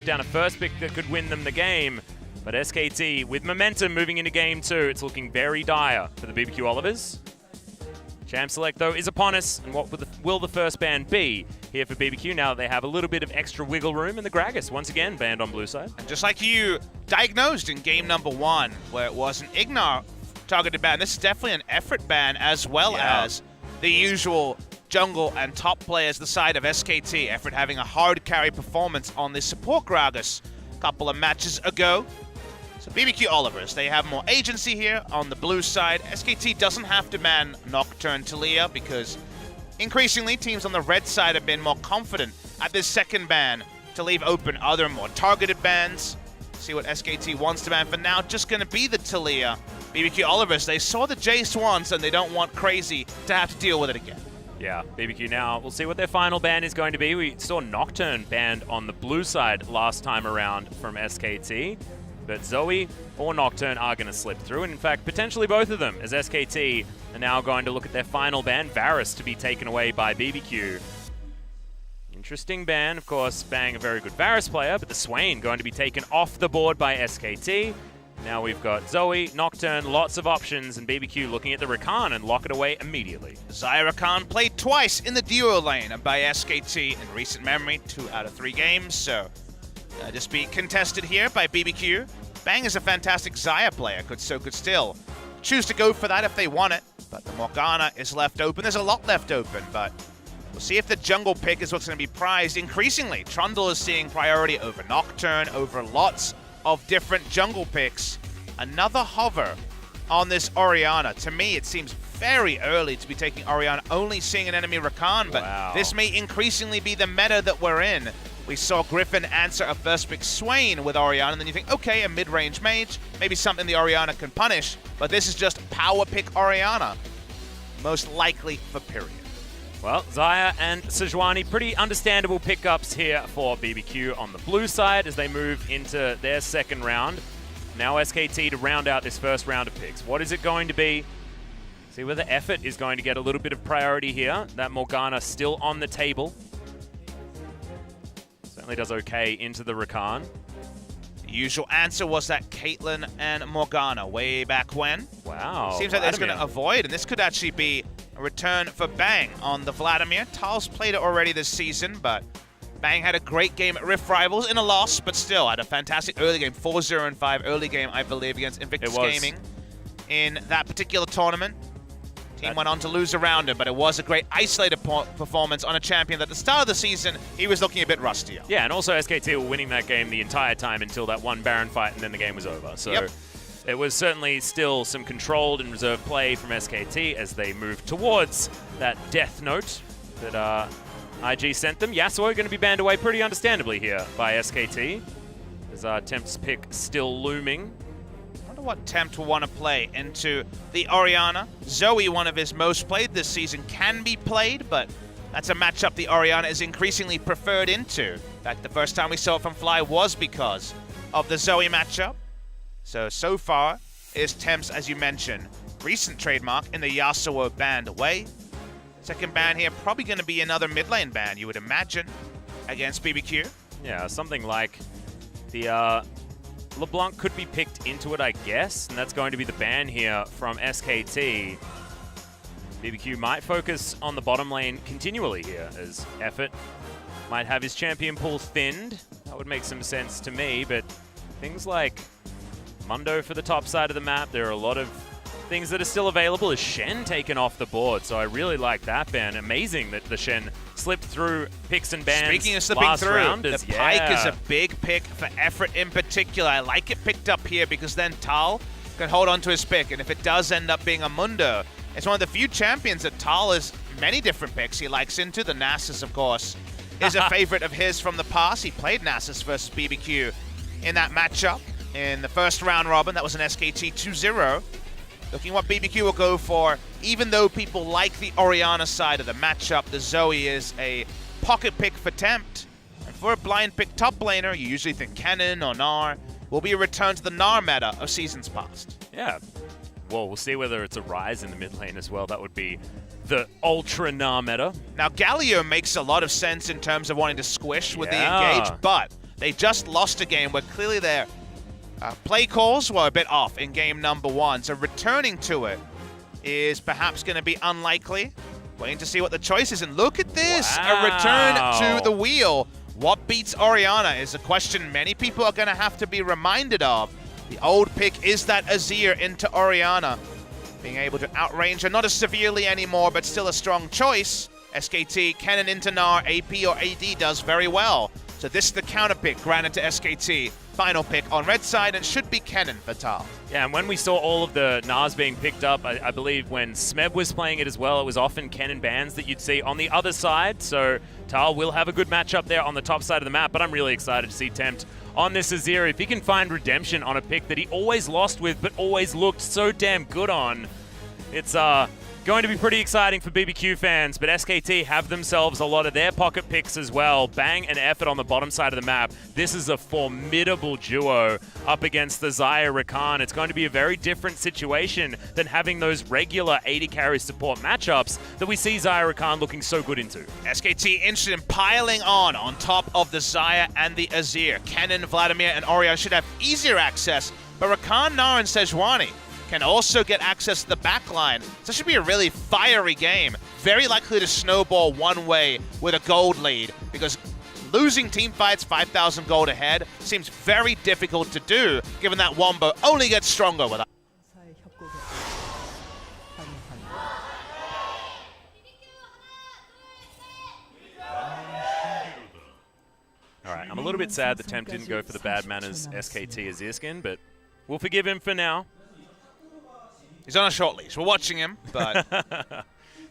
down a first pick that could win them the game. But SKT, with momentum moving into Game 2, it's looking very dire for the BBQ Olivers. Champ Select, though, is upon us, and what will the first ban be here for BBQ now that they have a little bit of extra wiggle room in the Gragas, once again, banned on blue side. And just like you diagnosed in game number 1, where it was an Ignar targeted ban, this is definitely an effort ban as well as the usual jungle and top players, the side of SKT. Effort having a hard carry performance on the support Gragas a couple of matches ago. So BBQ Olivers, they have more agency here on the blue side. SKT doesn't have to ban Nocturne Taliyah because increasingly teams on the red side have been more confident at this second ban to leave open other more targeted bans. See what SKT wants to ban. For now, just going to be the Taliyah. BBQ Olivers, they saw the Jace once and they don't want Crazy to have to deal with it again. Yeah, BBQ now, we'll see what their final ban is going to be. We saw Nocturne banned on the blue side last time around from SKT. But Zoe or Nocturne are going to slip through, and in fact, potentially both of them, as SKT are now going to look at their final ban, Varus, to be taken away by BBQ. Interesting ban, of course, Bang a very good Varus player, but the Swain going to be taken off the board by SKT. Now we've got Zoe, Nocturne, lots of options, and BBQ looking at the Rakan and lock it away immediately. Xayah Rakan played twice in the duo lane by SKT in recent memory, 2 out of 3 games, so just be contested here by BBQ. Bang is a fantastic Xayah player, could still choose to go for that if they want it, but the Morgana is left open. There's a lot left open, but we'll see if the jungle pick is what's going to be prized increasingly. Trundle is seeing priority over Nocturne, over lots of different jungle picks. Another hover on this Orianna. To me, it seems very early to be taking Orianna, only seeing an enemy Rakan, but this may increasingly be the meta that we're in. We saw Griffin answer a first pick Swain with Orianna, and then you think, okay, a mid-range mage, maybe something the Orianna can punish, but this is just power pick Orianna, most likely for period. Well, Xayah and Sejuani, pretty understandable pickups here for BBQ on the blue side as they move into their second round. Now SKT to round out this first round of picks. What is it going to be? See whether Effort is going to get a little bit of priority here. That Morgana still on the table. Certainly does okay into the Rakan. The usual answer was that Caitlyn and Morgana way back when. Wow. Seems like they're going to avoid, and this could actually be a return for Bang on the Vladimir. Tal's played it already this season, but Bang had a great game at Rift Rivals in a loss, but still had a fantastic early game. 4-0-5 early game, I believe, against Invictus Gaming in that particular tournament. Team went on to lose around him, but it was a great isolated performance on a champion that at the start of the season, he was looking a bit rustier. Yeah, and also SKT were winning that game the entire time until that one Baron fight, and then the game was over. So it was certainly still some controlled and reserved play from SKT as they moved towards that death note that IG sent them. Yasuo going to be banned away pretty understandably here by SKT. As Temp's pick still looming. What Tempt will want to play into the Orianna. Zoe, one of his most played this season, can be played, but that's a matchup the Orianna is increasingly preferred into. In fact, the first time we saw it from Fly was because of the Zoe matchup. So far is Temp's, as you mentioned, recent trademark in the Yasuo banned away. Second ban here, probably going to be another mid lane ban, you would imagine, against BBQ. Yeah, something like the LeBlanc could be picked into it, I guess, and that's going to be the ban here from SKT. BBQ might focus on the bottom lane continually here, as Effort might have his champion pool thinned. That would make some sense to me, but things like Mundo for the top side of the map, there are a lot of things that are still available. Is Shen taken off the board? So I really like that ban. Amazing that the Shen slipped through picks and bans. Speaking of slipping through, the Pike yeah. is a big pick for Effort in particular. I like it picked up here because then Tal can hold on to his pick, and if it does end up being a Mundo, it's one of the few champions that Tal has many different picks he likes into. The Nasus, of course, is a favorite of his from the past. He played Nasus versus BBQ in that matchup in the first round robin. That was an SKT 2-0. Looking what BBQ will go for. Even though people like the Orianna side of the matchup, the Zoe is a pocket pick for Tempt. And for a blind pick top laner, you usually think Kennen or Gnar will be a return to the Gnar meta of seasons past. Yeah. Well, we'll see whether it's a rise in the mid lane as well. That would be the ultra Gnar meta. Now, Galio makes a lot of sense in terms of wanting to squish with the engage, but They just lost a game where clearly their play calls were a bit off in game number 1, so returning to it is perhaps going to be unlikely. Waiting to see what the choice is, and look at this! Wow. A return to the wheel. What beats Orianna is a question many people are going to have to be reminded of. The old pick is that Azir into Orianna. Being able to outrange her, not as severely anymore, but still a strong choice. SKT, Kennen into Gnar, AP or AD does very well. So this is the counter pick granted to SKT. Final pick on red side, and should be Kennen for Tal. Yeah, and when we saw all of the Gnars being picked up, I believe when Smeb was playing it as well, it was often Kennen bans that you'd see on the other side. So Tal will have a good matchup there on the top side of the map, but I'm really excited to see Tempt on this Azir. If he can find redemption on a pick that he always lost with, but always looked so damn good on, it's going to be pretty exciting for BBQ fans, but SKT have themselves a lot of their pocket picks as well. Bang and Effort on the bottom side of the map. This is a formidable duo up against the Xayah Rakan. It's going to be a very different situation than having those regular 80 carry support matchups that we see Xayah Rakan looking so good into. SKT interested in piling on top of the Xayah and the Azir. Kennen, Vladimir, and Orianna should have easier access, but Rakan, Gnar, and Sejuani can also get access to the backline. So this should be a really fiery game. Very likely to snowball one way with a gold lead, because losing team fights 5,000 gold ahead seems very difficult to do, given that Wombo only gets stronger with that. All right, I'm a little bit sad that Tempt didn't go for the bad manners SKT Azir skin, but we'll forgive him for now. He's on a short leash. We're watching him, but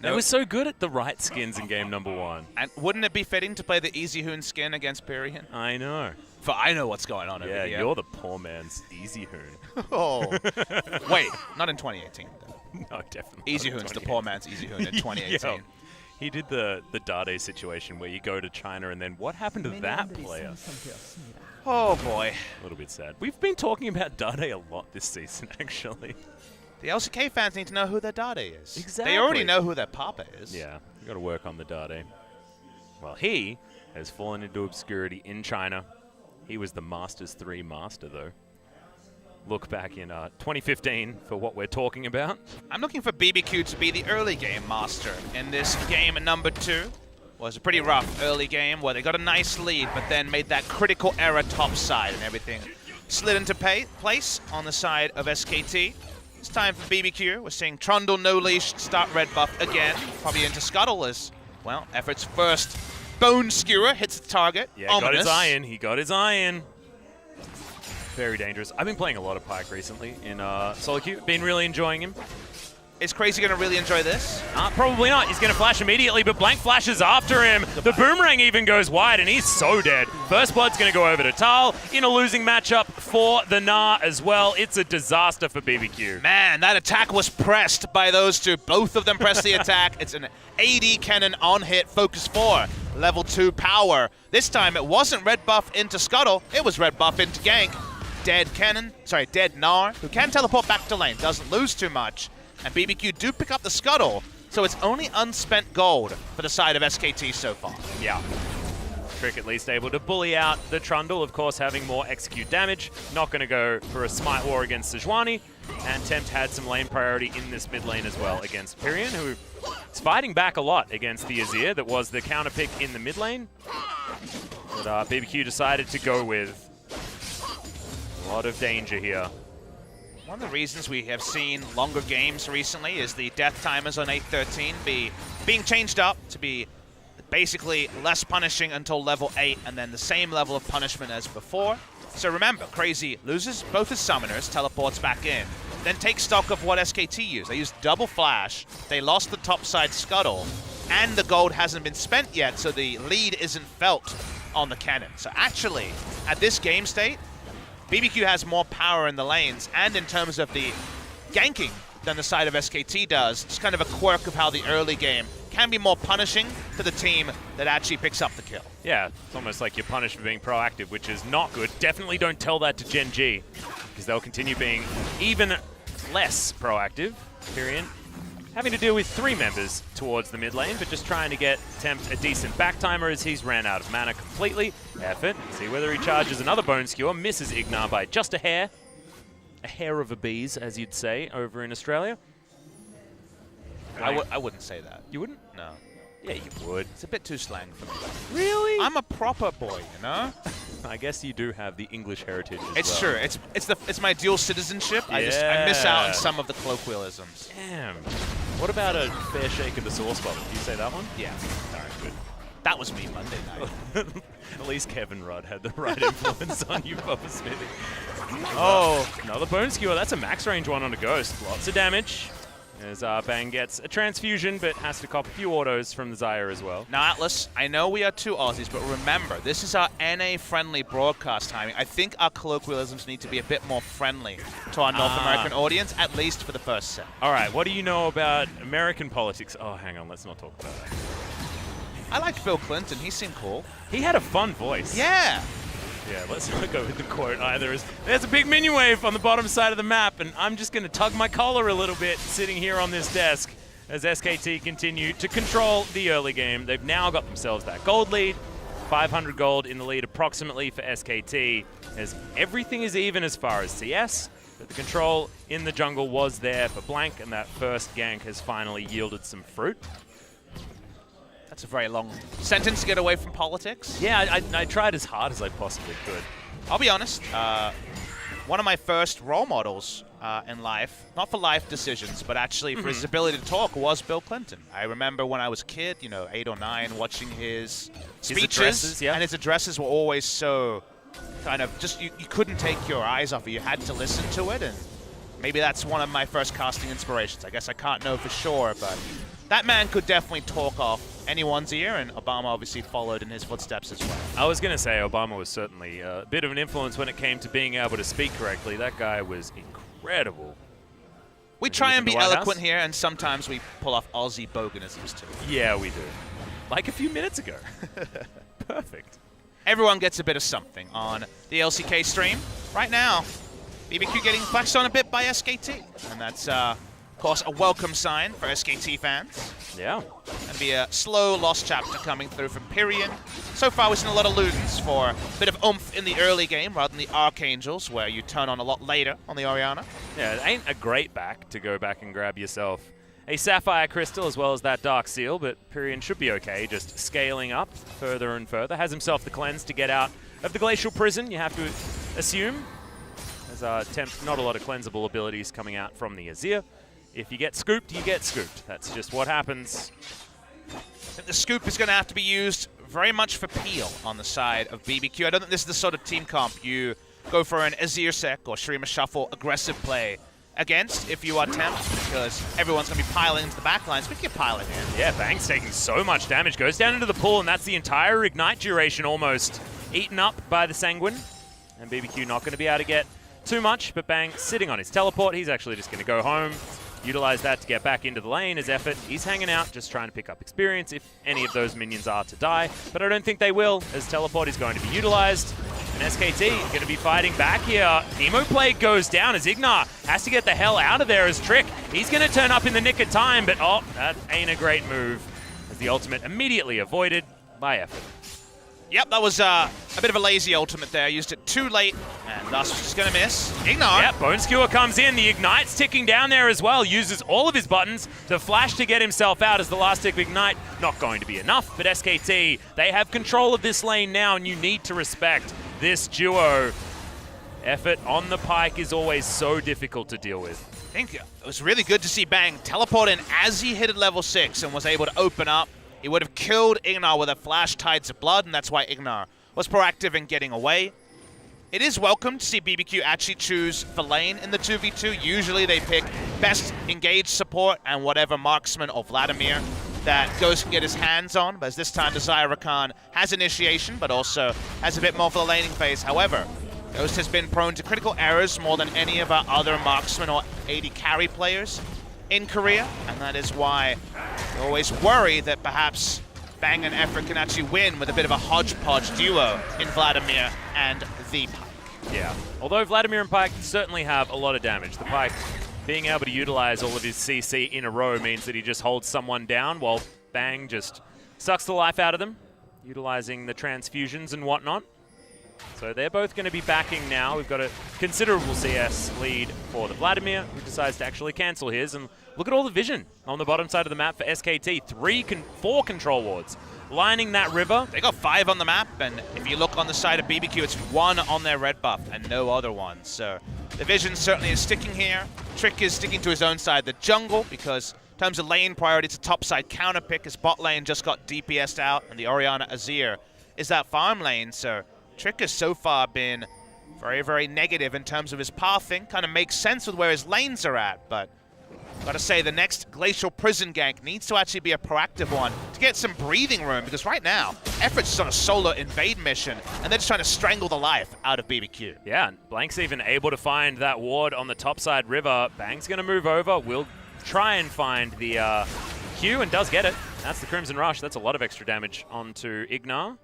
They were so good at the right skins in game number 1. And wouldn't it be fitting to play the Easy Hoon skin against Pyrian? I know. For I know what's going on over here. Yeah, you're the poor man's Easy Hoon. Oh. Wait, not in 2018. Though. No, definitely. Easy Hoon's the poor man's Easy Hoon in 2018. Yo, he did the Dade situation where you go to China and then what happened to that player? Oh boy. A little bit sad. We've been talking about Dade a lot this season, actually. The LCK fans need to know who their Dade is. Exactly. They already know who their Papa is. Yeah, you got to work on the Dade. Well, he has fallen into obscurity in China. He was the Masters 3 master, though. Look back in 2015 for what we're talking about. I'm looking for BBQ to be the early game master in this game number 2. Was a pretty rough early game where they got a nice lead, but then made that critical error top side and everything slid into place on the side of SKT. It's time for BBQ. We're seeing Trundle no leash start red buff again. Probably into Scuttle as, well, Effort's first Bone Skewer hits the target. Yeah, got his iron. He got his iron. Very dangerous. I've been playing a lot of Pyke recently in solo queue. Been really enjoying him. Is Crazy going to really enjoy this? Probably not. He's going to flash immediately, but Blank flashes after him. The boomerang even goes wide, and he's so dead. First Blood's going to go over to Tal in a losing matchup for the Gnar as well. It's a disaster for BBQ. Man, that attack was pressed by those two. Both of them pressed the attack. It's an AD Kennen on hit, focus 4, level 2 power. This time it wasn't red buff into Scuttle, it was red buff into gank. Dead Gnar, who can teleport back to lane, doesn't lose too much. And BBQ do pick up the Scuttle, so it's only unspent gold for the side of SKT so far. Yeah. Trick at least able to bully out the Trundle, of course having more execute damage. Not going to go for a Smite War against Sejuani. And Tempt had some lane priority in this mid lane as well against Pyrian, who is fighting back a lot against the Azir that was the counter pick in the mid lane. But BBQ decided to go with a lot of danger here. One of the reasons we have seen longer games recently is the death timers on 8-13 being changed up to be basically less punishing until level 8 and then the same level of punishment as before. So remember, Crazy loses both his summoners, teleports back in, then takes stock of what SKT used. They used double flash, they lost the topside Scuttle, and the gold hasn't been spent yet, so the lead isn't felt on the cannon. So actually, at this game state, BBQ has more power in the lanes and in terms of the ganking than the side of SKT does. It's kind of a quirk of how the early game can be more punishing to the team that actually picks up the kill. Yeah, it's almost like you're punished for being proactive, which is not good. Definitely don't tell that to Gen G, because they'll continue being even less proactive. Pyrian having to deal with 3 members towards the mid lane, but just trying to attempt a decent back timer as he's ran out of mana completely. Effort, see whether he charges another Bone Skewer, misses Ignar by just a hair. A hair of a bees, as you'd say over in Australia. I wouldn't say that. You wouldn't? No. Yeah, you would. It's a bit too slang for me. Really? I'm a proper boy, you know? I guess you do have the English heritage as It's well. true. It's my dual citizenship. Yeah. I miss out on some of the colloquialisms. Damn. What about a fair shake of the sauce bottle? Do you say that one? Yeah. All right, good. That was me Monday night. At least Kevin Rudd had the right influence on you, Papa Smithy. Oh, another Bone Skewer. That's a max range one on a Ghost. Lots of damage. As Bang gets a transfusion, but has to cop a few autos from the Xayah as well. Now, Atlas, I know we are 2 Aussies, but remember, this is our NA-friendly broadcast timing. I think our colloquialisms need to be a bit more friendly to our North American audience, at least for the first set. All right, what do you know about American politics? Oh, hang on, let's not talk about that. I liked Bill Clinton. He seemed cool. He had a fun voice. Yeah. Yeah, let's not go with the quote either. There's a big minion wave on the bottom side of the map, and I'm just going to tug my collar a little bit sitting here on this desk as SKT continue to control the early game. They've now got themselves that gold lead, 500 gold in the lead approximately for SKT, as everything is even as far as CS, but the control in the jungle was there for Blank, and that first gank has finally yielded some fruit. That's a very long sentence to get away from politics. Yeah, I tried as hard as I possibly could. I'll be honest, one of my first role models in life, not for life decisions, but actually for his ability to talk, was Bill Clinton. I remember when I was a kid, you know, 8 or 9, watching his speeches, addresses, yeah. and his addresses were always so kind of just, you couldn't take your eyes off it. You had to listen to it, and maybe that's one of my first casting inspirations. I guess I can't know for sure, but that man could definitely talk off anyone's ear, and Obama obviously followed in his footsteps as well. I was going to say Obama was certainly a bit of an influence when it came to being able to speak correctly. That guy was incredible. We try and be eloquent here, and sometimes we pull off Aussie boganisms too. Yeah, we do. Like a few minutes ago. Perfect. Everyone gets a bit of something on the LCK stream. Right now, BBQ getting flexed on a bit by SKT, and that's of course, a welcome sign for SKT fans. Yeah. Gonna be a slow lost chapter coming through from Pyrian. So far, we've seen a lot of Ludens for a bit of oomph in the early game rather than the Archangels, where you turn on a lot later on the Orianna. Yeah, it ain't a great back to go back and grab yourself a Sapphire Crystal as well as that Dark Seal, but Pyrian should be okay, just scaling up further and further. Has himself the cleanse to get out of the Glacial Prison, you have to assume. As Tempt, not a lot of cleansable abilities coming out from the Azir. If you get scooped, you get scooped. That's just what happens. I think the scoop is going to have to be used very much for peel on the side of BBQ. I don't think this is the sort of team comp you go for an Azir Sec or Shurima Shuffle aggressive play against if you are Tempt, because everyone's going to be piling into the backlines. Speaking of piling in. Yeah, Bang's taking so much damage. Goes down into the pool, and that's the entire Ignite duration almost eaten up by the Sanguine. And BBQ not going to be able to get too much, but Bang sitting on his teleport. He's actually just going to go home. Utilize that to get back into the lane as Effort. He's hanging out, just trying to pick up experience if any of those minions are to die. But I don't think they will, as Teleport is going to be utilized. And SKT is going to be fighting back here. Emo Plague goes down as Ignar has to get the hell out of there as Trick. He's going to turn up in the nick of time, but oh, that ain't a great move. As the ultimate immediately avoided by Effort. Yep, that was a bit of a lazy ultimate there. Used it too late, and thus was just going to miss. Ignar. Yep, Bone Skewer comes in. The Ignite's ticking down there as well. Uses all of his buttons to flash to get himself out as the last tick of Ignite. Not going to be enough, but SKT, they have control of this lane now, and you need to respect this duo. Effort on the pike is always so difficult to deal with. I think it was really good to see Bang teleport in as he hit at level 6 and was able to open up. He would have killed Ignar with a flash Tides of Blood, and that's why Ignar was proactive in getting away. It is welcome to see BBQ actually choose for lane in the 2v2. Usually they pick best engaged support and whatever marksman or Vladimir that Ghost can get his hands on, but as this time Desire Rakan has initiation, but also has a bit more for the laning phase. However, Ghost has been prone to critical errors more than any of our other marksman or AD carry players in Korea, and that is why we always worry that perhaps Bang and Effort can actually win with a bit of a hodgepodge duo in Vladimir and the Pike. Yeah, although Vladimir and Pike certainly have a lot of damage. The Pike being able to utilize all of his CC in a row means that he just holds someone down while Bang just sucks the life out of them, utilizing the transfusions and whatnot. So they're both going to be backing now. We've got a considerable CS lead for the Vladimir, who decides to actually cancel his. And look at all the vision on the bottom side of the map for SKT. 4 control wards lining that river. They got 5 on the map, and if you look on the side of BBQ, it's 1 on their red buff and no other one. So the vision certainly is sticking here. Trick is sticking to his own side, the jungle, because in terms of lane priority, it's a top side counter pick. His bot lane just got DPS'd out, and the Orianna Azir is that farm lane. So Trick has so far been very, very negative in terms of his pathing. Kind of makes sense with where his lanes are at, but gotta say, the next Glacial Prison gank needs to actually be a proactive one to get some breathing room, because right now, Effort's just on a solo invade mission, and they're just trying to strangle the life out of BBQ. Yeah, Blank's even able to find that ward on the top side river. Bang's gonna move over. Will try and find the Q, and does get it. That's the Crimson Rush. That's a lot of extra damage onto Ignar.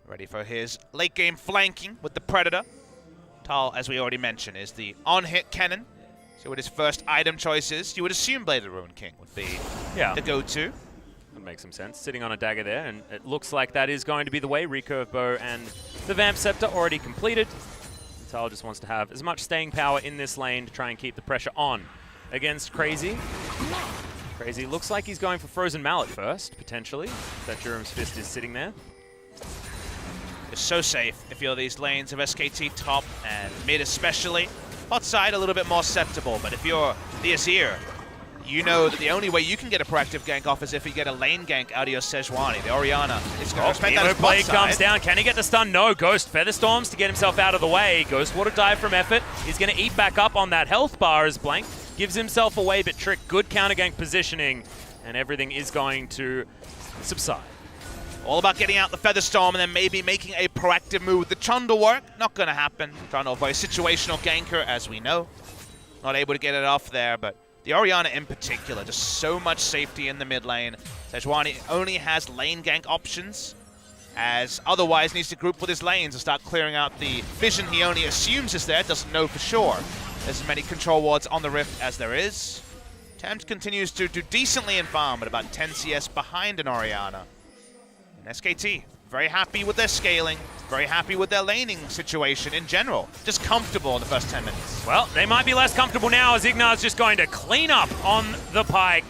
Ready for his late game flanking with the Predator. Tal, as we already mentioned, is the on-hit cannon. So with his first item choices, you would assume Blade of the Ruined King would be the go-to. That makes some sense. Sitting on a dagger there, and it looks like that is going to be the way. Recurve Bow and the Vamp Scepter already completed. Tal just wants to have as much staying power in this lane to try and keep the pressure on against Crazy. Crazy looks like he's going for Frozen Mallet first, potentially. That Durham's Fist is sitting there. It's so safe if you're these lanes of SKT top and mid especially. Bot side a little bit more susceptible, but if you're the Azir, you know that the only way you can get a proactive gank off is if you get a lane gank out of your Sejuani. The Orianna is going to respect that as bot Blade comes side. down. Can he get the stun? No. Ghost Featherstorms to get himself out of the way. Ghost Water Dive from Effort. He's going to eat back up on that health bar as Blank gives himself away, but Trick, good counter gank positioning, and everything is going to subside. All about getting out the Featherstorm and then maybe making a proactive move with the Trundle work. Not going to happen. Trundle, a very situational ganker, as we know. Not able to get it off there, but the Orianna in particular, just so much safety in the mid lane. Sejuani only has lane gank options, as otherwise needs to group with his lanes and start clearing out the vision he only assumes is there, doesn't know for sure. There's as many control wards on the Rift as there is. Tempt continues to do decently in farm, but about 10 CS behind an Orianna. SKT, very happy with their scaling, very happy with their laning situation in general. Just comfortable in the first 10 minutes. Well, they might be less comfortable now as Ignar's just going to clean up on the pike.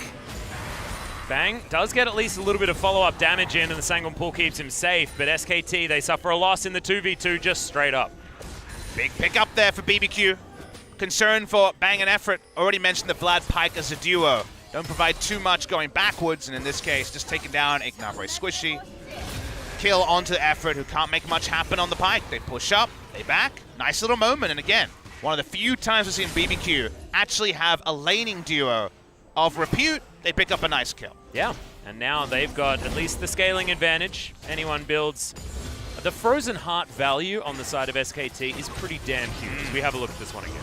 Bang does get at least a little bit of follow-up damage in, and the Sanguine Pool keeps him safe, but SKT, they suffer a loss in the 2v2 just straight up. Big pick up there for BBQ. Concern for Bang and Effort. Already mentioned the Vlad Pike as a duo. Don't provide too much going backwards, and in this case, just taking down Ignar very squishy. Kill onto the Effort, who can't make much happen on the pike. They push up, they back. Nice little moment, and again, one of the few times we've seen BBQ actually have a laning duo of repute. They pick up a nice kill. Yeah, and now they've got at least the scaling advantage. Anyone builds. The Frozen Heart value on the side of SKT is pretty damn huge. We have a look at this one again.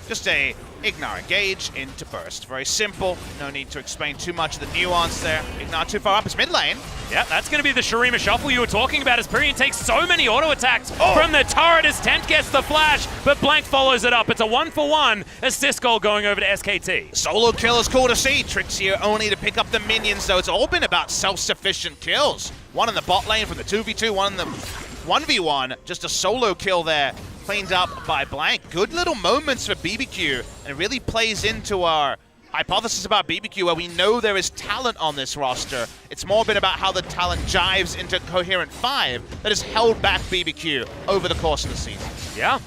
Just a Ignar engage into burst. Very simple. No need to explain too much of the nuance there. Ignar too far up his mid lane. Yeah, that's going to be the Shurima shuffle you were talking about as Pyrian takes so many auto attacks from the turret as Tent gets the flash, but Blank follows it up. It's a 1-for-1 assist goal going over to SKT. Solo kill is cool to see. Tricks here only to pick up the minions, though. It's all been about self-sufficient kills. One in the bot lane from the 2v2, one in the 1v1. Just a solo kill there. Cleaned up by Blank. Good little moments for BBQ, and it really plays into our hypothesis about BBQ, where we know there is talent on this roster. It's more been about how the talent jives into Coherent 5 that has held back BBQ over the course of the season. Yeah.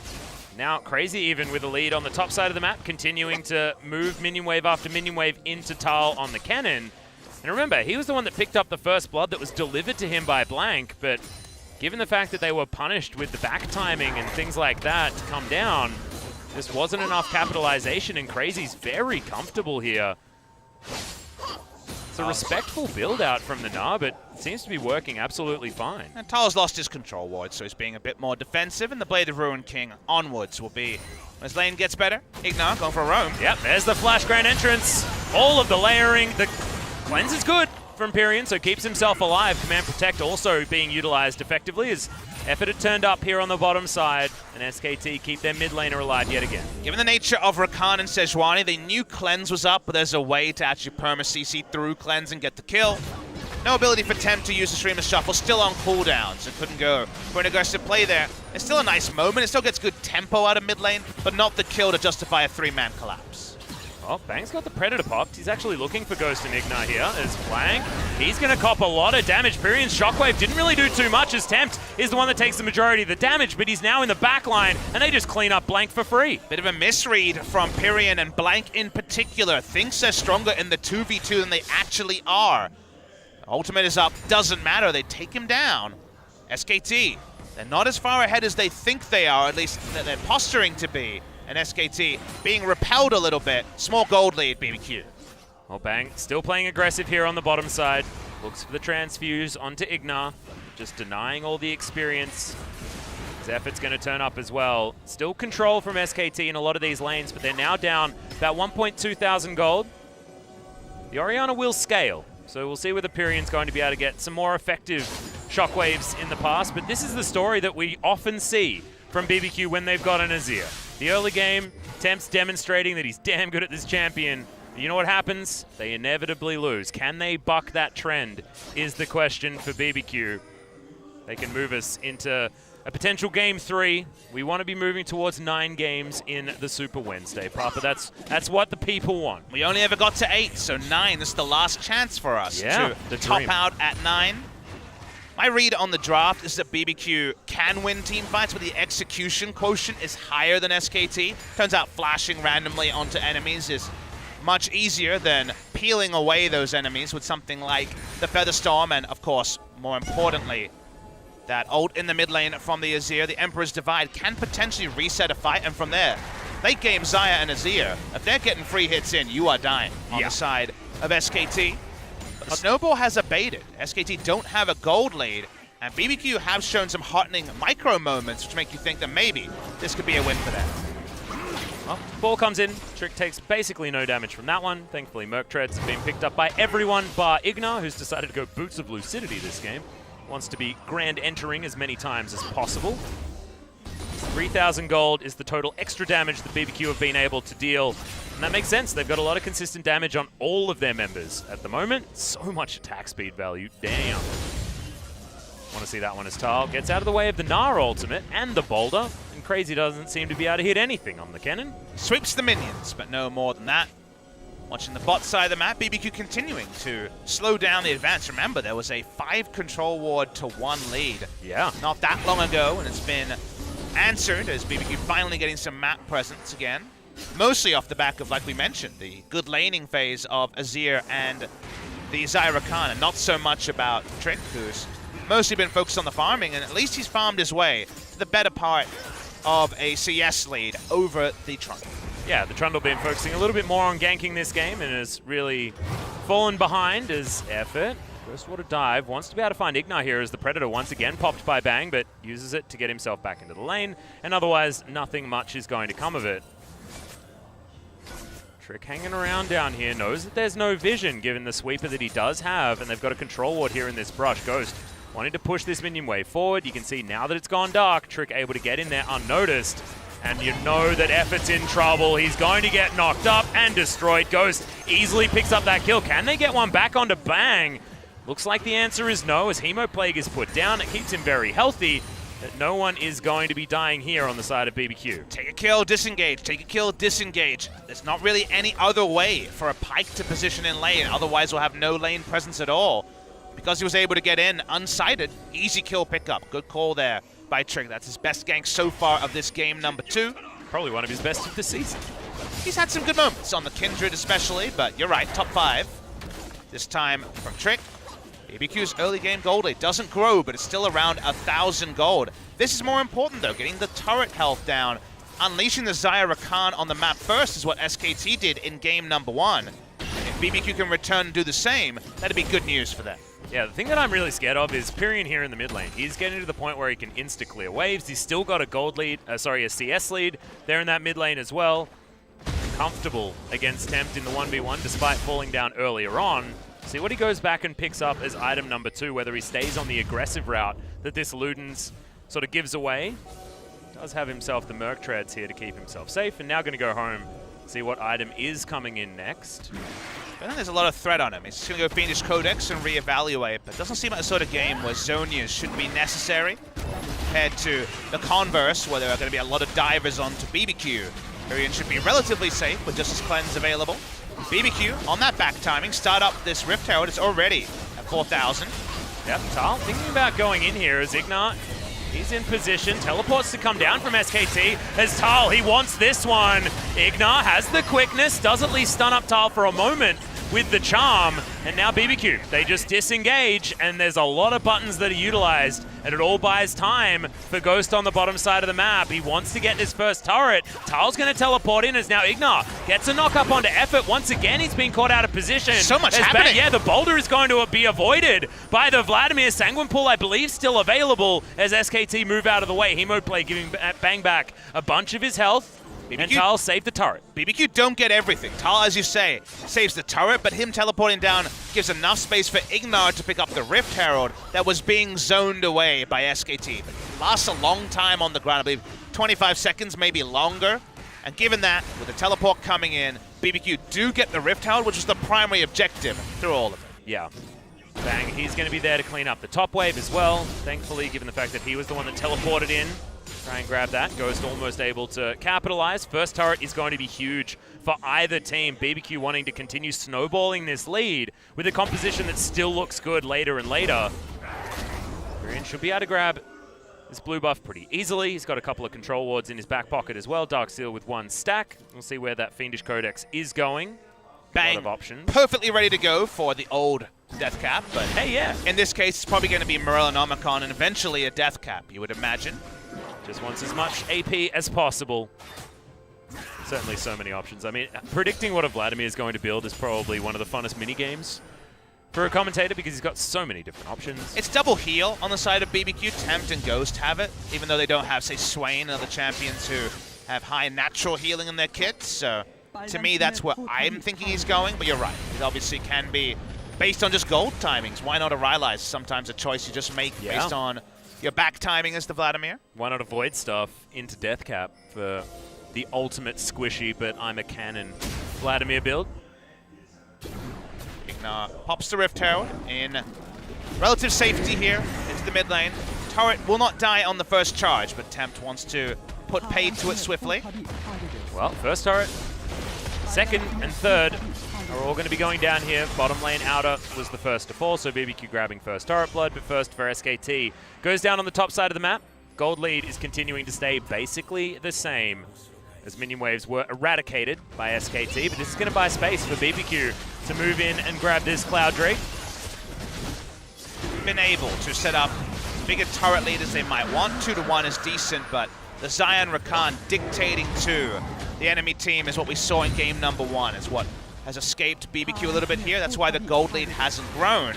Now Crazy even with a lead on the top side of the map, continuing to move minion wave after minion wave into Tal on the cannon. And remember, he was the one that picked up the first blood that was delivered to him by Blank, but given the fact that they were punished with the back timing and things like that to come down, just wasn't enough capitalization, and Crazy's very comfortable here. It's a respectful build-out from the Gnar, but it seems to be working absolutely fine. And Tal's lost his control ward, so he's being a bit more defensive, and the Blade of Ruined King onwards will be, when his lane gets better, Ignar going for a roam. Yep, there's the Flash Grand Entrance. All of the layering. The cleanse is good from Pyrian, so keeps himself alive. Command Protect also being utilized effectively as Effort had turned up here on the bottom side, and SKT keep their mid laner alive yet again. Given the nature of Rakan and Sejuani, they knew Cleanse was up, but there's a way to actually perma-CC through Cleanse and get the kill. No ability for Temp to use the Streamer's Shuffle, still on cooldown, so couldn't go for an aggressive play there. It's still a nice moment, it still gets good tempo out of mid lane, but not the kill to justify a 3-man collapse. Oh, Bang's got the Predator popped. He's actually looking for Ghost and Ignite here as Blank. He's going to cop a lot of damage. Pyrian's Shockwave didn't really do too much as Tempt is the one that takes the majority of the damage, but he's now in the back line, and they just clean up Blank for free. Bit of a misread from Pyrian, and Blank in particular thinks they're stronger in the 2v2 than they actually are. Ultimate is up, doesn't matter, they take him down. SKT, they're not as far ahead as they think they are, at least they're posturing to be. And SKT being repelled a little bit. Small gold lead, BBQ. Well, Bang still playing aggressive here on the bottom side. Looks for the transfuse onto Igna, just denying all the experience. His effort's going to turn up as well. Still control from SKT in a lot of these lanes, but they're now down about 1.2 thousand gold. The Orianna will scale, so we'll see whether Pyrian's going to be able to get some more effective shockwaves in the past, but this is the story that we often see from BBQ when they've got an Azir. The early game, Temp's demonstrating that he's damn good at this champion. You know what happens? They inevitably lose. Can they buck that trend is the question for BBQ. They can move us into a potential Game 3. We want to be moving towards 9 games in the Super Wednesday, Papa. That's what the people want. We only ever got to 8, so 9 is the last chance for us to top out at 9. My read on the draft is that BBQ can win team fights, but the execution quotient is higher than SKT. Turns out flashing randomly onto enemies is much easier than peeling away those enemies with something like the Featherstorm, and of course, more importantly, that ult in the mid lane from the Azir, the Emperor's Divide, can potentially reset a fight, and from there, late game Xayah and Azir, if they're getting free hits in, you are dying on the side of SKT. But the snowball has abated. SKT don't have a gold lead, and BBQ have shown some heartening micro moments which make you think that maybe this could be a win for them. Well, ball comes in. Trick takes basically no damage from that one. Thankfully, Merc Treads have been picked up by everyone bar Igna, who's decided to go Boots of Lucidity this game. Wants to be grand entering as many times as possible. 3,000 gold is the total extra damage that BBQ have been able to deal. And that makes sense. They've got a lot of consistent damage on all of their members at the moment. So much attack speed value. Damn. Want to see that one as Tal gets out of the way of the Gnar ultimate and the Boulder. And Crazy doesn't seem to be able to hit anything on the cannon. Sweeps the minions, but no more than that. Watching the bot side of the map, BBQ continuing to slow down the advance. Remember, there was a 5 control ward to 1 lead. Yeah. Not that long ago, and it's been answered as BBQ finally getting some map presence again. Mostly off the back of, like we mentioned, the good laning phase of Azir and the Xayah Khan, and not so much about Trick, who's mostly been focused on the farming, and at least he's farmed his way to the better part of a CS lead over the Trundle. Yeah, the Trundle been focusing a little bit more on ganking this game and has really fallen behind his effort. First water dive, wants to be able to find Igna here as the Predator once again popped by Bang, but uses it to get himself back into the lane, and otherwise nothing much is going to come of it. Trick hanging around down here, knows that there's no vision given the sweeper that he does have, and they've got a control ward here in this brush. Ghost wanting to push this minion wave forward. You can see now that it's gone dark, Trick able to get in there unnoticed. And you know that Effort's in trouble. He's going to get knocked up and destroyed. Ghost easily picks up that kill. Can they get one back onto Bang? Looks like the answer is no, as Hemoplague is put down. It keeps him very healthy, but no one is going to be dying here on the side of BBQ. Take a kill, disengage. Take a kill, disengage. There's not really any other way for a Pyke to position in lane. Otherwise, we'll have no lane presence at all. Because he was able to get in unsighted, easy kill pickup. Good call there by Trick. That's his best gank so far of this game number 2. Probably one of his best of the season. He's had some good moments on the Kindred especially, but you're right, top 5. This time from Trick. BBQ's early game gold rate doesn't grow, but it's still around 1,000 gold. This is more important though, getting the turret health down. Unleashing the Xayah Khan on the map first is what SKT did in game number 1. And if BBQ can return and do the same, that'd be good news for them. Yeah, the thing that I'm really scared of is Pyrian here in the mid lane. He's getting to the point where he can insta-clear waves. He's still got a gold lead, a CS lead there in that mid lane as well. Comfortable against Tempt in the 1v1 despite falling down earlier on. See what he goes back and picks up as item number 2, whether he stays on the aggressive route that this Luden's sort of gives away. Does have himself the Merc Treads here to keep himself safe, and now going to go home, see what item is coming in next. I think there's a lot of threat on him. He's going to go Fiendish Codex and reevaluate, but it doesn't seem like the sort of game where Zonias should be necessary compared to the converse, where there are going to be a lot of divers onto BBQ. Arian should be relatively safe with Justice Cleanse available. BBQ on that back timing, start up this Rift Herald. It's already at 4,000. Yep, Tal thinking about going in here as Ignat. He's in position, teleports to come down from SKT. As Tal, he wants this one. Ignat has the quickness, does at least stun up Tal for a moment with the charm, and now BBQ, they just disengage, and there's a lot of buttons that are utilized, and it all buys time for Ghost on the bottom side of the map. He wants to get his first turret. Tal's going to teleport in as now Ignat gets a knock up onto Effort. Once again, he's been caught out of position. So much happening. Yeah, the boulder is going to be avoided by the Vladimir. Sanguine Pool, I believe, still available as SKT move out of the way. Hemo play giving Bang back a bunch of his health. BBQ, and Tal saved the turret. BBQ don't get everything. Tal, as you say, saves the turret, but him teleporting down gives enough space for Ignat to pick up the Rift Herald that was being zoned away by SKT. But it lasts a long time on the ground, I believe 25 seconds, maybe longer. And given that, with the teleport coming in, BBQ do get the Rift Herald, which is the primary objective through all of it. Yeah. Bang, he's going to be there to clean up the top wave as well, thankfully, given the fact that he was the one that teleported in. Try and grab that. Ghost almost able to capitalize. First turret is going to be huge for either team. BBQ wanting to continue snowballing this lead with a composition that still looks good later and later. Green should be able to grab this blue buff pretty easily. He's got a couple of control wards in his back pocket as well. Dark Seal with one stack. We'll see where that Fiendish Codex is going. Bang. A lot of options. Perfectly ready to go for the old death cap, but hey, yeah. In this case, it's probably going to be Morellonomicon and eventually a death cap, you would imagine. Just wants as much AP as possible. Certainly so many options. I mean, predicting what a Vladimir is going to build is probably one of the funnest mini-games for a commentator because he's got so many different options. It's double heal on the side of BBQ. Tempt and Ghost have it, even though they don't have, say, Swain and other champions who have high natural healing in their kits. So, to me, that's where I'm thinking he's going, but you're right. It obviously can be based on just gold timings. Why not a Rylai's? Sometimes a choice you just make based on your back timing as the Vladimir. Why not avoid stuff into death cap for the ultimate squishy, but I'm a cannon Vladimir build? Ignat pops the Rift Herald in relative safety here into the mid lane. Turret will not die on the first charge, but Tempt wants to put paid to it swiftly. Well, first turret, second and third are all going to be going down here. Bottom lane outer was the first to fall, so BBQ grabbing first turret blood, but first for SKT. Goes down on the top side of the map. Gold lead is continuing to stay basically the same as minion waves were eradicated by SKT, but this is going to buy space for BBQ to move in and grab this Cloud Drake. Been able to set up bigger turret lead as they might want. 2-to-1 is decent, but the Zion Rakan dictating to the enemy team is what we saw in game number 1. It's what has escaped BBQ a little bit here. That's why the gold lead hasn't grown.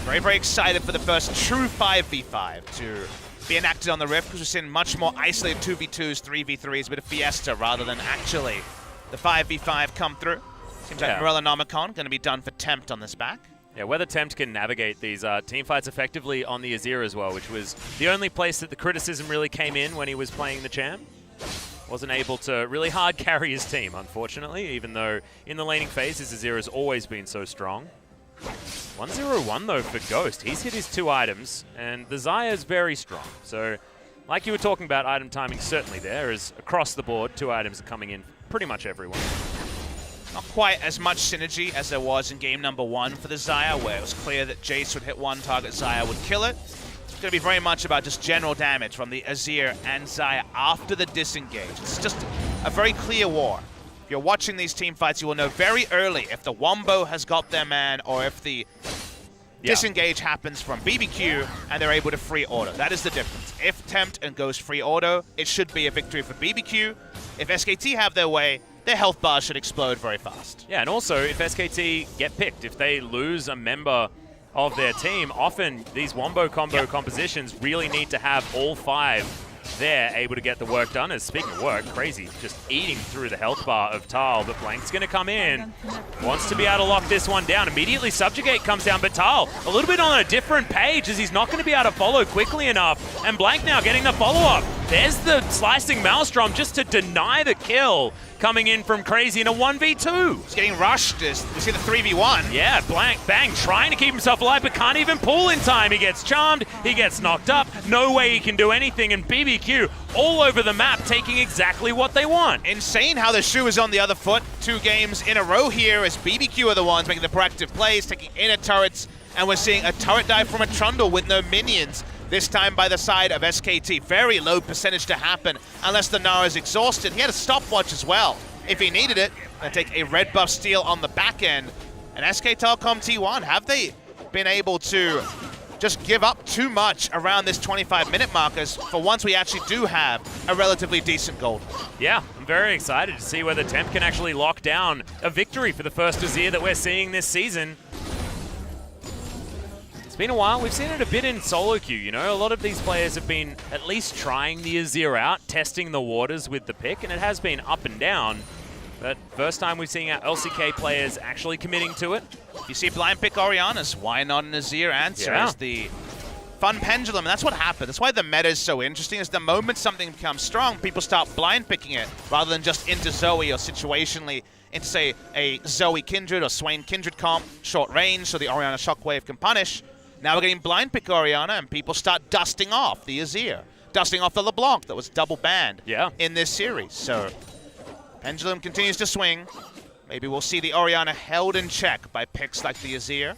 Very, very excited for the first true 5v5 to be enacted on the Rift, because we've seen much more isolated 2v2s, 3v3s, a bit of fiesta rather than actually the 5v5 come through. Seems like Morellonomicon going to be done for Tempt on this back. Yeah, whether Tempt can navigate these team fights effectively on the Azir as well, which was the only place that the criticism really came in when he was playing the champ. Wasn't able to really hard carry his team, unfortunately, even though in the laning phase, his Azir has always been so strong. 1-0-1 though for Ghost. He's hit his 2 items, and the Xayah is very strong. So, like you were talking about, item timing certainly there, as across the board, 2 items are coming in pretty much everyone. Not quite as much synergy as there was in game number 1 for the Xayah, where it was clear that Jace would hit one target, Xayah would kill it. It's going to be very much about just general damage from the Azir and Xayah after the disengage. It's just a very clear war. If you're watching these team fights, you will know very early if the Wombo has got their man or if the disengage happens from BBQ and they're able to free auto. That is the difference. If Tempt and Ghost free auto, it should be a victory for BBQ. If SKT have their way, their health bars should explode very fast. Yeah, and also if SKT get picked, if they lose a member of their team, often these Wombo combo compositions really need to have all 5 there, able to get the work done. As speaking of work, Crazy just eating through the health bar of Tal, but Blank's going to come in. Wants to be able to lock this one down. Immediately Subjugate comes down, but Tal a little bit on a different page as he's not going to be able to follow quickly enough. And Blank now getting the follow-up. There's the slicing Maelstrom just to deny the kill coming in from Crazy in a 1v2. He's getting rushed. We see the 3v1. Yeah, Bang trying to keep himself alive, but can't even pull in time. He gets charmed, he gets knocked up, no way he can do anything, and BBQ all over the map taking exactly what they want. Insane how the shoe is on the other foot. 2 games in a row here as BBQ are the ones making the proactive plays, taking inner turrets, and we're seeing a turret dive from a Trundle with no minions. This time by the side of SKT. Very low percentage to happen unless the Nara is exhausted. He had a stopwatch as well if he needed it. And take a red buff steal on the back end. And SK Telecom T1, have they been able to just give up too much around this 25-minute markers? For once, we actually do have a relatively decent gold. Yeah, I'm very excited to see whether Temp can actually lock down a victory for the first Azir that we're seeing this season. It's been a while. We've seen it a bit in solo queue, you know. A lot of these players have been at least trying the Azir out, testing the waters with the pick, and it has been up and down. But first time we've seen our LCK players actually committing to it. You see blind pick Orianna's. Why not an Azir answer? Yeah. Is the fun pendulum, and that's what happened. That's why the meta is so interesting, is the moment something becomes strong, people start blind picking it, rather than just into Zoe or situationally into, say, a Zoe Kindred or Swain Kindred comp, short range, so the Orianna Shockwave can punish. Now we're getting blind pick Orianna, and people start dusting off the Azir, dusting off the LeBlanc that was double banned in this series. So pendulum continues to swing. Maybe we'll see the Orianna held in check by picks like the Azir.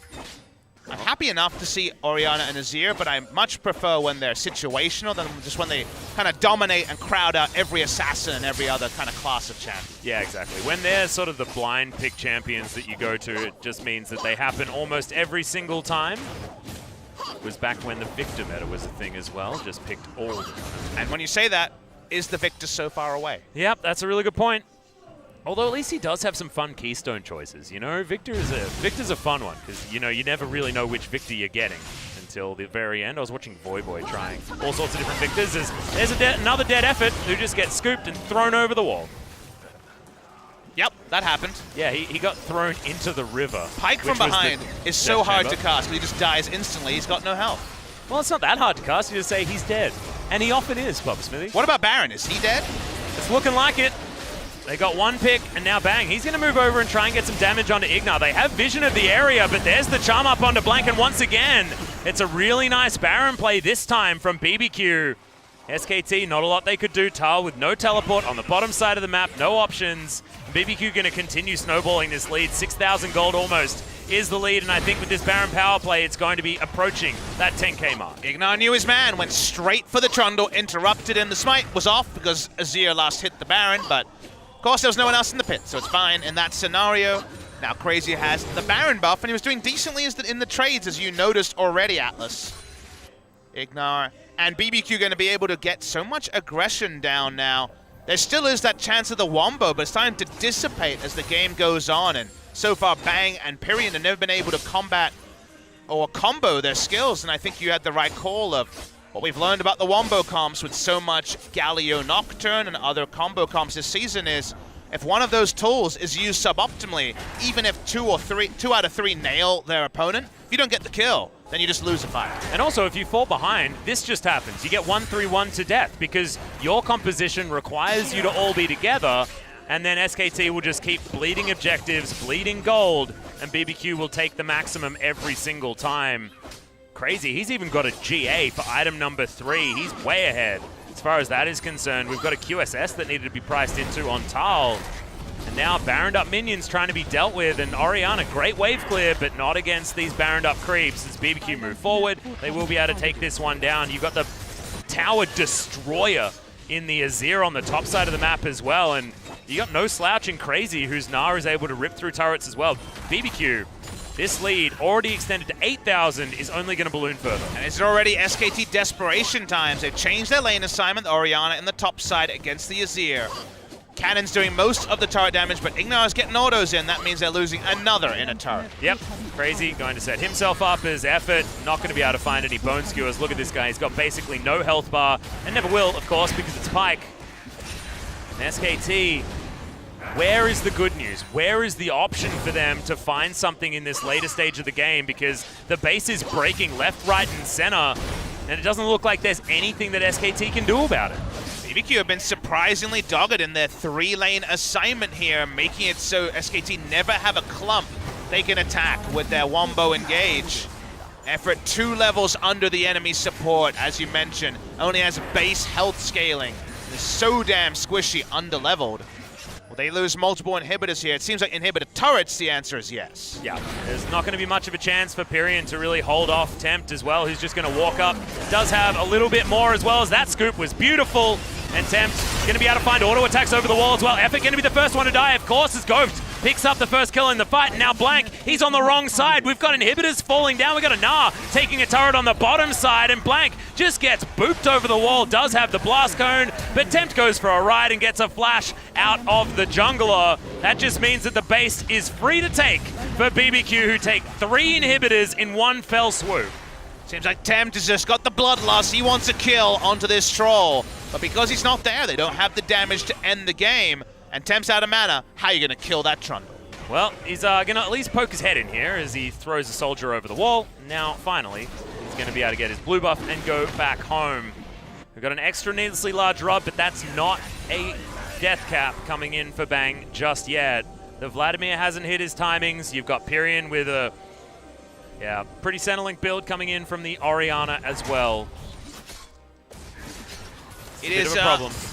I'm happy enough to see Orianna and Azir, but I much prefer when they're situational than just when they kind of dominate and crowd out every assassin and every other kind of class of champion. Yeah, exactly. When they're sort of the blind pick champions that you go to, it just means that they happen almost every single time. It was back when the Victor meta was a thing as well, just picked all the time. And when you say that, is the Victor so far away? Yep, that's a really good point. Although at least he does have some fun keystone choices, you know? Victor's a fun one, because, you know, you never really know which Victor you're getting until the very end. I was watching Voyboy trying all sorts of different Victors. There's another dead effort who just gets scooped and thrown over the wall. Yep, that happened. Yeah, he got thrown into the river. Pike from behind is so hard to cast, because he just dies instantly. He's got no health. Well, it's not that hard to cast. You just say he's dead. And he often is, Bob Smithy. What about Baron? Is he dead? It's looking like it. They got one pick, and now Bang. He's going to move over and try and get some damage onto Ignar. They have vision of the area, but there's the charm up onto Blank, and once again, it's a really nice Baron play this time from BBQ. SKT, not a lot they could do. Tal with no teleport on the bottom side of the map, no options. BBQ going to continue snowballing this lead. 6,000 gold almost is the lead, and I think with this Baron power play, it's going to be approaching that 10k mark. Ignar knew his man, went straight for the Trundle, interrupted, and the smite was off because Azir last hit the Baron, but of course there was no one else in the pit, so it's fine in that scenario. Now Crazy has the Baron buff, and he was doing decently in the trades, as you noticed already, Atlas. Ignar and BBQ going to be able to get so much aggression down now. There still is that chance of the Wombo, but it's starting to dissipate as the game goes on, and so far Bang and Pyrion have never been able to combat or combo their skills, and I think you had the right call of what we've learned about the Wombo comps with so much Galio Nocturne and other combo comps this season is if one of those tools is used suboptimally, even if 2 out of 3 nail their opponent, if you don't get the kill, then you just lose a fight. And also, if you fall behind, this just happens. You get 1-3-1 to death because your composition requires you to all be together, and then SKT will just keep bleeding objectives, bleeding gold, and BBQ will take the maximum every single time. Crazy, he's even got a GA for item number 3. He's way ahead as far as that is concerned. We've got a QSS that needed to be priced into on Tal. And now Baroned up minions trying to be dealt with, and Orianna, great wave clear, but not against these Baroned up creeps. As BBQ move forward, they will be able to take this one down. You've got the Tower Destroyer in the Azir on the top side of the map as well, and you got no slouching Crazy, whose Gnar is able to rip through turrets as well. BBQ, this lead already extended to 8,000 is only going to balloon further. And it's already SKT desperation times. They've changed their lane assignment, Orianna in the top side against the Azir. Cannon's doing most of the turret damage, but Ignar's getting autos in. That means they're losing another inner turret. Yep, Crazy going to set himself up as Effort. Not going to be able to find any bone skewers. Look at this guy. He's got basically no health bar, and never will, of course, because it's Pyke. And SKT, where is the good news? Where is the option for them to find something in this later stage of the game? Because the base is breaking left, right, and center, and it doesn't look like there's anything that SKT can do about it. BBQ have been surprisingly dogged in their 3-lane assignment here, making it so SKT never have a clump they can attack with their Wombo engage. Effort 2 levels under the enemy support, as you mentioned, only has base health scaling. Is so damn squishy, under-leveled. Will they lose multiple inhibitors here? It seems like inhibitor turrets, the answer is yes. Yeah, there's not going to be much of a chance for Pyrion to really hold off Tempt as well. He's just going to walk up. Does have a little bit more as well, as that scoop was beautiful. And Tempt going to be able to find auto attacks over the wall as well. Effort going to be the first one to die, of course, as Ghost picks up the first kill in the fight. And now Blank, he's on the wrong side. We've got inhibitors falling down. We've got a Gnar taking a turret on the bottom side. And Blank just gets booped over the wall, does have the blast cone. But Tempt goes for a ride and gets a flash out of the jungler. That just means that the base is free to take for BBQ, who take 3 inhibitors in one fell swoop. Seems like Tempt has just got the bloodlust. He wants a kill onto this troll. But because he's not there, they don't have the damage to end the game. And Tempt's out of mana. How are you going to kill that Trundle? Well, he's going to at least poke his head in here as he throws a soldier over the wall. Now, finally, he's going to be able to get his blue buff and go back home. We've got an extra needlessly large rod, but that's not a death cap coming in for Bang just yet. The Vladimir hasn't hit his timings. You've got Pyrion with a pretty Centerlink build coming in from the Orianna as well. It is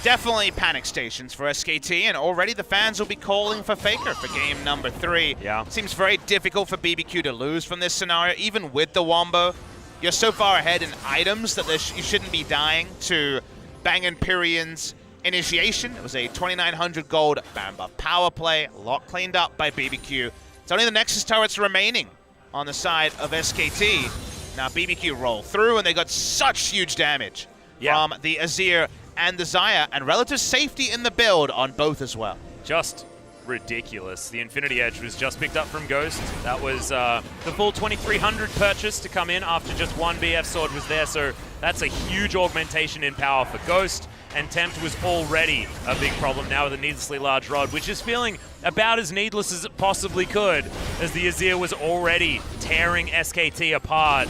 definitely panic stations for SKT, and already the fans will be calling for Faker for game number 3. Yeah. It seems very difficult for BBQ to lose from this scenario, even with the Wombo. You're so far ahead in items that you shouldn't be dying to Bang and Pyrion's initiation. It was a 2,900 gold Baron buff power play, a lot cleaned up by BBQ. It's only the Nexus turrets remaining on the side of SKT. Now BBQ roll through, and they got such huge damage from the Azir and the Xayah, and relative safety in the build on both as well. Just ridiculous. The Infinity Edge was just picked up from Ghost. That was the full 2,300 purchase to come in after just one BF sword was there, so that's a huge augmentation in power for Ghost. And Tempt was already a big problem now with a needlessly large rod, which is feeling about as needless as it possibly could, as the Azir was already tearing SKT apart.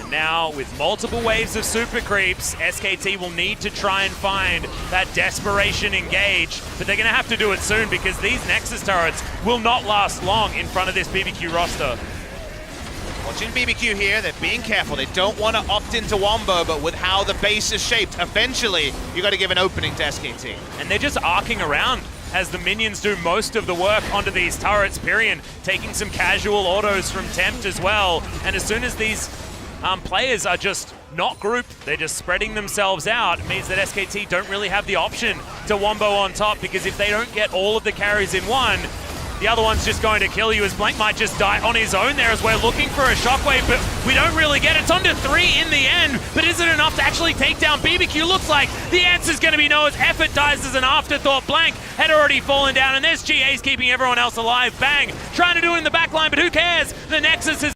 Now, with multiple waves of super creeps, SKT will need to try and find that desperation engage, but they're going to have to do it soon because these Nexus turrets will not last long in front of this BBQ roster. Watching BBQ here, they're being careful. They don't want to opt into Wombo, but with how the base is shaped, eventually you got to give an opening to SKT. And they're just arcing around as the minions do most of the work onto these turrets. Pyrion taking some casual autos from Tempt as well, and as soon as these players are just not grouped, they're just spreading themselves out. It means that SKT don't really have the option to Wombo on top, because if they don't get all of the carries in one, the other one's just going to kill you, as Blank might just die on his own there as we're looking for a shockwave, but we don't really get it. It's on to 3 in the end, but is it enough to actually take down BBQ? Looks like the answer's going to be no, as Effort dies as an afterthought. Blank had already fallen down, and there's GA's keeping everyone else alive. Bang, trying to do it in the back line, but who cares? The Nexus is